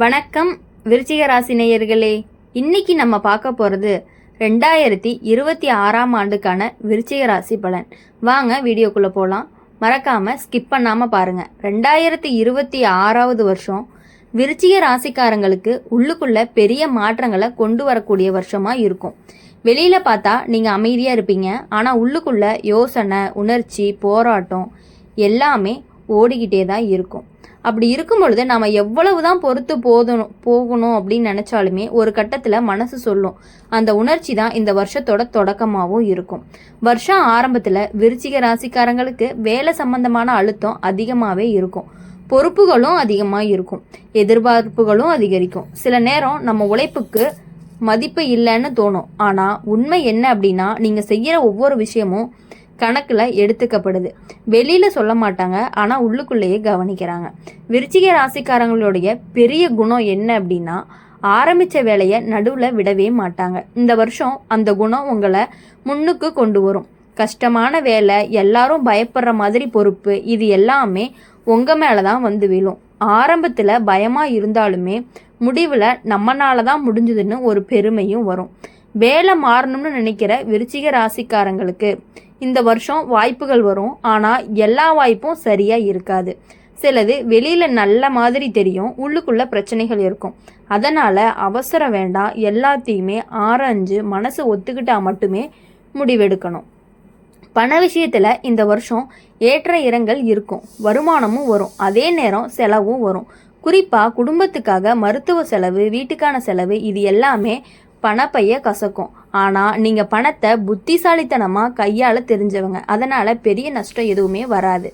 வணக்கம் விருச்சிக ராசி நேயர்களே. இன்னைக்கு நம்ம பார்க்க போகிறது 2026ஆம் ஆண்டுக்கான விருச்சிக ராசி பலன். வாங்க வீடியோக்குள்ளே போகலாம். மறக்காமல் ஸ்கிப் பண்ணாமல் பாருங்கள். 2026ஆவது வருஷம் விருச்சிக ராசிக்காரங்களுக்கு உள்ளுக்குள்ள பெரிய மாற்றங்களை கொண்டு வரக்கூடிய வருஷமாக இருக்கும். வெளியில் பார்த்தா நீங்கள் அமைதியாக இருப்பீங்க, ஆனால் உள்ளுக்குள்ள யோசனை, உணர்ச்சி, போராட்டம் எல்லாமே ஓடிக்கிட்டே தான் இருக்கும். அப்படி இருக்கும் பொழுது நாம் எவ்வளவு தான் பொறுத்து போகணும் அப்படின்னு நினச்சாலுமே ஒரு கட்டத்தில் மனசு சொல்லும். அந்த உணர்ச்சி தான் இந்த வருஷத்தோட தொடக்கமாகவும் இருக்கும். வருஷம் ஆரம்பத்தில் விருச்சிக ராசிக்காரங்களுக்கு வேலை சம்பந்தமான அழுத்தம் அதிகமாகவே இருக்கும். பொறுப்புகளும் அதிகமாக இருக்கும், எதிர்பார்ப்புகளும் அதிகரிக்கும். சில நேரம் நம்ம உழைப்புக்கு மதிப்பு இல்லைன்னு தோணும். ஆனால் உண்மை என்ன அப்படின்னா, நீங்கள் செய்கிற ஒவ்வொரு விஷயமும் கணக்கில் எடுத்துக்கப்படுது. வெளியில் சொல்ல மாட்டாங்க, ஆனால் உள்ளுக்குள்ளேயே கவனிக்கிறாங்க. விருச்சிக ராசிக்காரங்களுடைய பெரிய குணம் என்ன அப்படின்னா, ஆரம்பித்த வேலையை நடுவில் விடவே மாட்டாங்க. இந்த வருஷம் அந்த குணம் உங்களை முன்னுக்கு கொண்டு வரும். கஷ்டமான வேலை, எல்லாரும் பயப்படுற மாதிரி பொறுப்பு, இது எல்லாமே உங்கள் மேலே தான் வந்து விழும். ஆரம்பத்தில் பயமாக இருந்தாலுமே முடிவில் நம்மனால தான் முடிஞ்சதுன்னு ஒரு பெருமையும் வரும். வேலை மாறணும்னு நினைக்கிற விருச்சிக ராசிக்காரங்களுக்கு இந்த வருஷம் வாய்ப்புகள் வரும். ஆனால் எல்லா வாய்ப்பும் சரியாக இருக்காது. சிலது வெளியில் நல்ல மாதிரி தெரியும், உள்ளுக்குள்ளே பிரச்சனைகள் இருக்கும். அதனால் அவசரம் வேண்டாம். எல்லாத்தையுமே ஆராய்ஞ்சு மனசு ஒத்துக்கிட்டால் மட்டுமே முடிவெடுக்கணும். பண விஷயத்தில் இந்த வருஷம் ஏற்ற இறங்கல் இருக்கும். வருமானமும் வரும், அதே நேரம் செலவும் வரும். குறிப்பாக குடும்பத்துக்காக மருத்துவ செலவு, வீட்டுக்கான செலவு, இது எல்லாமே பணப்பைய கசக்கும். ஆனால் நீங்கள் பணத்தை புத்திசாலித்தனமாக கையாள தெரிஞ்சவங்க, அதனால் பெரிய நஷ்டம் எதுவுமே வராது.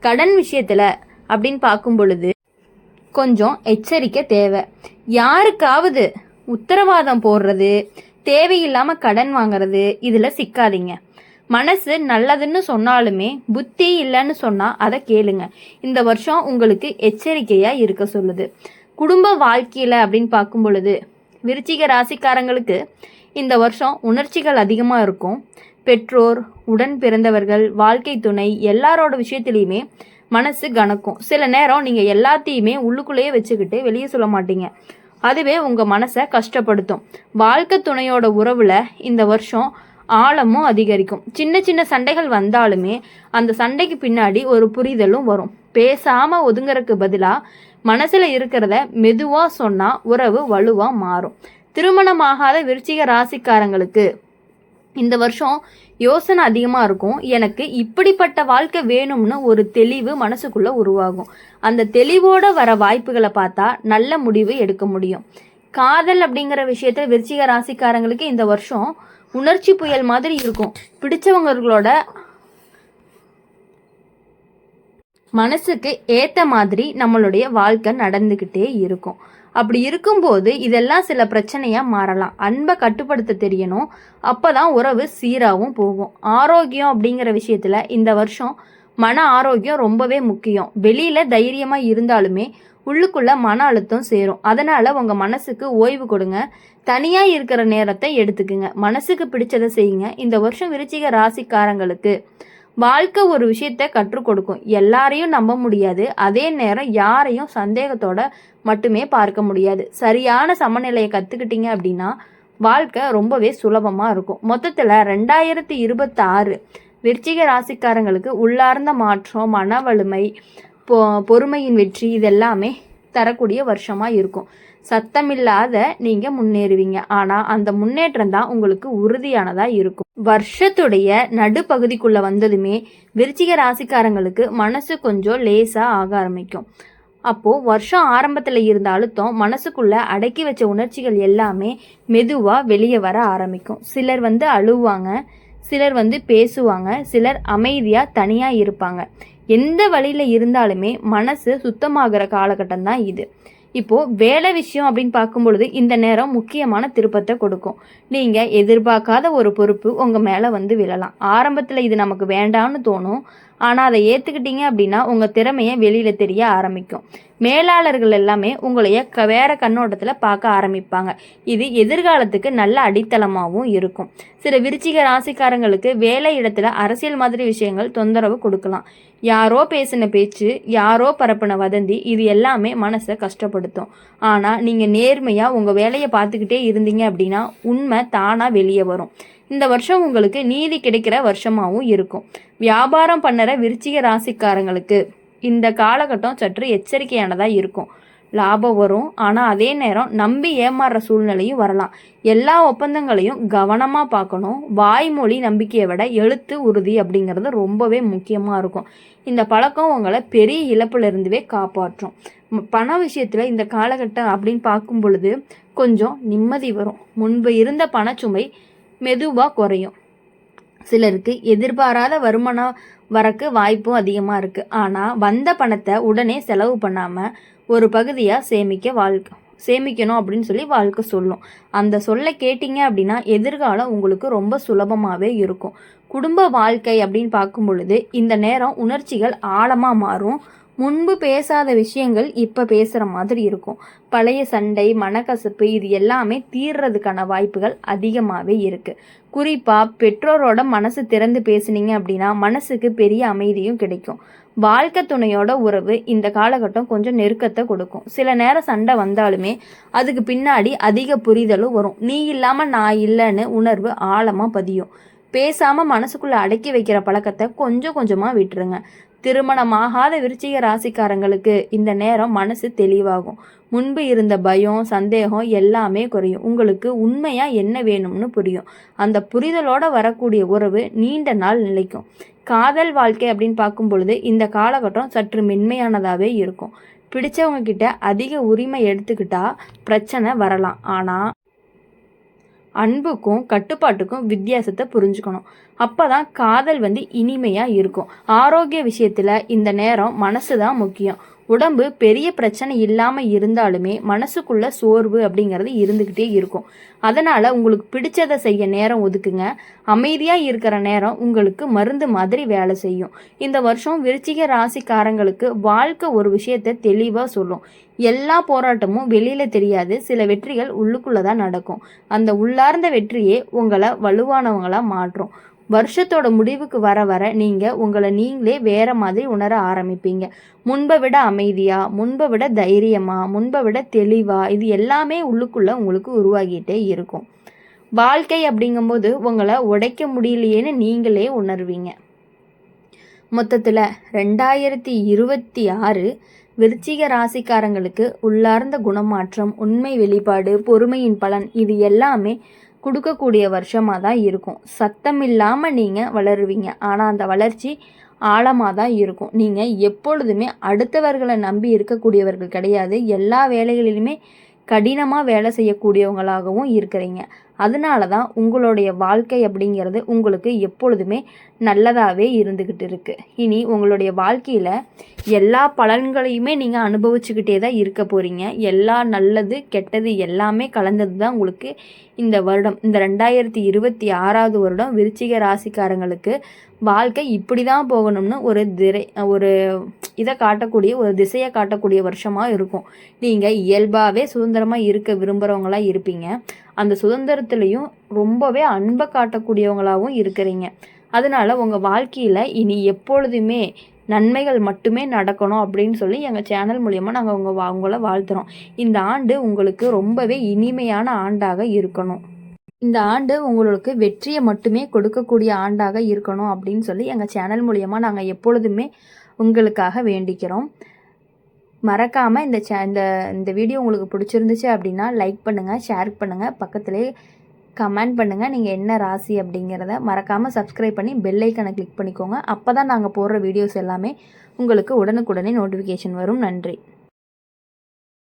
கடன் விஷயத்தில் அப்படின்னு பார்க்கும் பொழுது கொஞ்சம் எச்சரிக்கை தேவை. யாருக்காவது உத்தரவாதம் போடுறது, தேவையில்லாமல் கடன் வாங்குறது, இதில் சிக்காதீங்க. மனசு நல்லதுன்னு சொன்னாலுமே புத்தி இல்லைன்னு சொன்னால் அதை கேளுங்க. இந்த வருஷம் உங்களுக்கு எச்சரிக்கையாக இருக்க சொல்லுது. குடும்ப வாழ்க்கையில் அப்படின்னு பார்க்கும் பொழுது விருச்சிக ராசிக்காரங்களுக்கு இந்த வருஷம் உணர்ச்சிகள் அதிகமாக இருக்கும். பெற்றோர், உடன் பிறந்தவர்கள், வாழ்க்கை துணை எல்லாரோட விஷயத்துலையுமே மனசு கணக்கும். சில நேரம் நீங்கள் எல்லாத்தையுமே உள்ளுக்குள்ளேயே வச்சுக்கிட்டு வெளியே சொல்ல மாட்டீங்க. அதுவே உங்கள் மனசை கஷ்டப்படுத்தும். வாழ்க்கை துணையோட உறவில் இந்த வருஷம் ஆழமும் அதிகரிக்கும். சின்ன சின்ன சண்டைகள் வந்தாலுமே அந்த சண்டைக்கு பின்னாடி ஒரு புரிதலும் வரும். பேசாமல் ஒதுங்கறதுக்கு பதிலாக மனசில் இருக்கிறத மெதுவாக சொன்னால் உறவு வலுவாக மாறும். திருமணமாகாத விருச்சிக ராசிக்காரங்களுக்கு இந்த வருஷம் யோசனை அதிகமாக இருக்கும். எனக்கு இப்படிப்பட்ட வாழ்க்கை வேணும்னு ஒரு தெளிவு மனசுக்குள்ளே உருவாகும். அந்த தெளிவோடு வர வாய்ப்புகளை பார்த்தா நல்ல முடிவு எடுக்க முடியும். காதல் அப்படிங்கிற விஷயத்தில் விருச்சிக ராசிக்காரங்களுக்கு இந்த வருஷம் உணர்ச்சி புயல் மாதிரி இருக்கும். பிடிச்சவங்களோட மனசுக்கு ஏற்ற மாதிரி நம்மளுடைய வாழ்க்கை நடந்துக்கிட்டே இருக்கும். அப்படி இருக்கும்போது இதெல்லாம் சில பிரச்சனையாக மாறலாம். அன்பை கட்டுப்படுத்த தெரியணும். அப்போ தான் உறவு சீராகவும் போகும். ஆரோக்கியம் அப்படிங்கிற விஷயத்தில் இந்த வருஷம் மன ஆரோக்கியம் ரொம்பவே முக்கியம். வெளியில் தைரியமாக இருந்தாலுமே உள்ளுக்குள்ளே மன அழுத்தம் சேரும். அதனால் உங்கள் மனசுக்கு ஓய்வு கொடுங்க. தனியாக இருக்கிற நேரத்தை எடுத்துக்குங்க. மனசுக்கு பிடிச்சதை செய்யுங்க. இந்த வருஷம் விருச்சிக ராசிக்காரங்களுக்கு வாழ்க்கை ஒரு விஷயத்தை கற்றுக் கொடுக்கும். எல்லாரையும் நம்ப முடியாது, அதே நேரம் யாரையும் சந்தேகத்தோட மட்டுமே பார்க்க முடியாது. சரியான சமநிலையை கற்றுக்கிட்டீங்க அப்படின்னா வாழ்க்கை ரொம்பவே சுலபமாக இருக்கும். மொத்தத்தில் 2026 விருச்சிக ராசிக்காரங்களுக்கு உள்ளார்ந்த மாற்றம், மன வலிமை, பொறுமையின் வெற்றி, இதெல்லாமே தரக்கூடிய வருஷமாக இருக்கும். சத்தமில்லாத நீங்கள் முன்னேறுவீங்க. ஆனால் அந்த முன்னேற்றம் தான் உங்களுக்கு உறுதியானதாக இருக்கும். வருஷத்துடைய நடுப்பகுதிக்குள்ளே வந்ததுமே விருச்சிக ராசிக்காரங்களுக்கு மனசு கொஞ்சம் லேசாக ஆக ஆரம்பிக்கும். அப்போது வருஷம் ஆரம்பத்தில் இருந்த அழுத்தம், மனசுக்குள்ளே அடக்கி வச்ச உணர்ச்சிகள் எல்லாமே மெதுவாக வெளியே வர ஆரம்பிக்கும். சிலர் அழுவாங்க, சிலர் பேசுவாங்க, சிலர் அமைதியாக தனியாக இருப்பாங்க. எந்த வழியில் இருந்தாலுமே மனசு சுத்தமாகிற காலகட்டம் தான் இது. இப்போது வேலை விஷயம் அப்படின்னு பார்க்கும் பொழுது இந்த நேரம் முக்கியமான திருப்பத்தை கொடுக்கும். நீங்கள் எதிர்பார்க்காத ஒரு பொறுப்பு உங்கள் மேலே விழலாம். ஆரம்பத்தில் இது நமக்கு வேண்டாம்னு தோணும், ஆனால் அதை ஏற்றுக்கிட்டீங்க அப்படின்னா உங்கள் திறமையை வெளியில் தெரிய ஆரம்பிக்கும். மேலாளர்கள் எல்லாமே உங்களைய வேற கண்ணோட்டத்தில் பார்க்க ஆரம்பிப்பாங்க. இது எதிர்காலத்துக்கு நல்ல அடித்தளமாகவும் இருக்கும். சில விருச்சிக ராசிக்காரங்களுக்கு வேலை இடத்துல அரசியல் மாதிரி விஷயங்கள் தொந்தரவு கொடுக்கலாம். யாரோ பேசின பேச்சு, யாரோ பரப்பின வதந்தி, இது எல்லாமே மனசை கஷ்டப்படுத்தும். ஆனால் நீங்கள் நேர்மையாக உங்கள் வேலையை பார்த்துக்கிட்டே இருந்தீங்க அப்படின்னா உண்மை தானாக வெளியே வரும். இந்த வருஷம் உங்களுக்கு நீதி கிடைக்கிற வருஷமாகவும் இருக்கும். வியாபாரம் பண்ணுற விருச்சிக ராசிக்காரங்களுக்கு இந்த காலகட்டம் சற்று எச்சரிக்கையானதாக இருக்கும். லாபம் வரும், ஆனால் அதே நேரம் நம்பி ஏமாறுற சூழ்நிலையும் வரலாம். எல்லா ஒப்பந்தங்களையும் கவனமாக பார்க்கணும். வாய்மொழி நம்பிக்கையை விட எழுத்து உறுதி அப்படிங்கிறது ரொம்பவே முக்கியமாக இருக்கும். இந்த பழக்கம் உங்களை பெரிய இழப்பிலிருந்துவே காப்பாற்றும். பண விஷயத்தில் இந்த காலகட்டம் அப்படின்னு பார்க்கும் பொழுது கொஞ்சம் நிம்மதி வரும். முன்பு இருந்த பணச்சுமை மெதுவாக குறையும். சிலருக்கு எதிர்பாராத வருமானம் வரக்கு வாய்ப்பும் அதிகமாக இருக்குது. ஆனால் வந்த பணத்தை உடனே செலவு பண்ணாமல் ஒரு பகுதியாக சேமிக்கணும் அப்படின்னு சொல்லி வாழ்க்கை சொல்லும். அந்த சொல்லை கேட்டீங்க அப்படின்னா எதிர்காலம் உங்களுக்கு ரொம்ப சுலபமாகவே இருக்கும். குடும்ப வாழ்க்கை அப்படின்னு பார்க்கும் பொழுது இந்த நேரம் உணர்ச்சிகள் ஆழமாக மாறும். முன்பு பேசாத விஷயங்கள் இப்போ பேசுகிற மாதிரி இருக்கும். பழைய சண்டை, மனக்கசப்பு இது எல்லாமே தீர்றதுக்கான வாய்ப்புகள் அதிகமாகவே இருக்குது. குறிப்பாக பெற்றோரோட மனசு திறந்து பேசுனீங்க அப்படின்னா மனசுக்கு பெரிய அமைதியும் கிடைக்கும். வாழ்க்கை துணையோட உறவு இந்த காலகட்டம் கொஞ்சம் நெருக்கத்தை கொடுக்கும். சில நேரம் சண்டை வந்தாலுமே அதுக்கு பின்னாடி அதிக புரிதலும் வரும். நீ இல்லாமல் நான் இல்லைன்னு உணர்வு ஆழமாக பதியும். பேசாமல் மனசுக்குள்ளே அடக்கி வைக்கிற பழக்கத்தை கொஞ்சம் கொஞ்சமாக விட்டுருங்க. திருமணமாகாத விருச்சிக ராசிக்காரங்களுக்கு இந்த நேரம் மனசு தெளிவாகும். முன்பு இருந்த பயம், சந்தேகம் எல்லாமே குறையும். உங்களுக்கு உண்மையாக என்ன வேணும்னு புரியும். அந்த புரிதலோட வரக்கூடிய உறவு நீண்ட நாள் நிலைக்கும். காதல் வாழ்க்கை அப்படின்னு பார்க்கும் பொழுது இந்த காலகட்டம் சற்று மென்மையானதாகவே இருக்கும். பிடிச்சவங்க கிட்ட அதிக உரிமை எடுத்துக்கிட்டா பிரச்சனை வரலாம். ஆனால் அன்புக்கும் கட்டுப்பாட்டுக்கும் வித்தியாசத்தை புரிஞ்சுக்கணும். அப்போ தான் காதல் இனிமையாக இருக்கும். ஆரோக்கிய விஷயத்தில் இந்த நேரம் மனசு தான் முக்கியம். உடம்பு பெரிய பிரச்சனை இல்லாமல் இருந்தாலுமே மனசுக்குள்ள சோர்வு அப்படிங்கிறது இருந்துக்கிட்டே இருக்கும். அதனால் உங்களுக்கு பிடிச்சதை செய்ய நேரம் ஒதுக்குங்க. அமைதியாக இருக்கிற நேரம் உங்களுக்கு மருந்து மாதிரி வேலை செய்யும். இந்த வருஷம் விருச்சிக ராசிக்காரங்களுக்கு வாழ்க்கை ஒரு விஷயத்தை தெளிவாக சொல்லும். எல்லா போராட்டமும் வெளியில் தெரியாது. சில வெற்றிகள் உள்ளுக்குள்ளே தான் நடக்கும். அந்த உள்ளார்ந்த வெற்றியே உங்களை வலுவானவங்களாக மாற்றும். வருஷத்தோட முடிவுக்கு வர வர நீங்கள் உங்களை நீங்களே வேற மாதிரி உணர ஆரம்பிப்பீங்க. முன்பை விட அமைதியா, முன்பை விட தைரியமா, முன்பை விட தெளிவா, இது எல்லாமே உள்ளுக்குள்ள உங்களுக்கு உருவாகிட்டே இருக்கும். வாழ்க்கை அப்படிங்கும்போது உங்களை உடைக்க முடியலையேன்னு நீங்களே உணர்வீங்க. மொத்தத்தில் 2026 விருச்சிக ராசிக்காரங்களுக்கு உள்ளார்ந்த குணமாற்றம், உண்மை வெளிப்பாடு, பொறுமையின் பலன் இது எல்லாமே கொடுக்கக்கூடிய வருஷமாக தான் இருக்கும். சத்தம் இல்லாமல் நீங்கள் வளருவீங்க. ஆனால் அந்த வளர்ச்சி ஆழமாக தான் இருக்கும். நீங்கள் எப்பொழுதுமே அடுத்தவர்களை நம்பி இருக்கக்கூடியவர்கள் கிடையாது. எல்லா வேலைகளிலுமே கடினமாக வேலை செய்யக்கூடியவங்களாகவும் இருக்கிறீங்க. அதனால தான் உங்களுடைய வாழ்க்கை அப்படிங்கிறது உங்களுக்கு எப்பொழுதுமே நல்லதாகவே இருந்துக்கிட்டு இருக்குது. இனி உங்களுடைய வாழ்க்கையில் எல்லா பலன்களையுமே நீங்கள் அனுபவிச்சுக்கிட்டே தான் இருக்க போகிறீங்க. எல்லா நல்லது கெட்டது எல்லாமே கலந்தது தான் உங்களுக்கு இந்த வருடம். இந்த 2026 வருடம் விருச்சிக ராசிக்காரங்களுக்கு வாழ்க்கை இப்படி தான் போகணும்னு ஒரு இதை காட்டக்கூடிய ஒரு திசையை காட்டக்கூடிய வருஷமாக இருக்கும். நீங்கள் இயல்பாகவே சுதந்திரமாக இருக்க விரும்புகிறவங்களாக இருப்பீங்க. அந்த சுதந்திரத்துலேயும் ரொம்பவே அன்பை காட்டக்கூடியவங்களாகவும் இருக்கிறீங்க. அதனால் உங்கள் வாழ்க்கையில் இனி எப்பொழுதுமே நன்மைகள் மட்டுமே நடக்கணும் அப்படின்னு சொல்லி எங்கள் சேனல் மூலயமா நாங்கள் உங்களை வாழ்த்துறோம். இந்த ஆண்டு உங்களுக்கு ரொம்பவே இனிமையான ஆண்டாக இருக்கணும். இந்த ஆண்டு உங்களுக்கு வெற்றியை மட்டுமே கொடுக்கக்கூடிய ஆண்டாக இருக்கணும் அப்படின்னு சொல்லி எங்கள் சேனல் மூலயமா நாங்கள் எப்பொழுதுமே உங்களுக்காக வேண்டிக்கிறோம். மறக்காமல் இந்த வீடியோ உங்களுக்கு பிடிச்சிருந்துச்சு அப்படின்னா லைக் பண்ணுங்கள், ஷேர் பண்ணுங்கள், பக்கத்துலேயே கமெண்ட் பண்ணுங்கள் நீங்கள் என்ன ராசி அப்படிங்கிறத. மறக்காமல் சப்ஸ்கிரைப் பண்ணி பெல் ஐக்கனை கிளிக் பண்ணிக்கோங்க. அப்போ தான் நாங்கள் போடுற வீடியோஸ் எல்லாமே உங்களுக்கு உடனுக்குடனே நோட்டிஃபிகேஷன் வரும். நன்றி.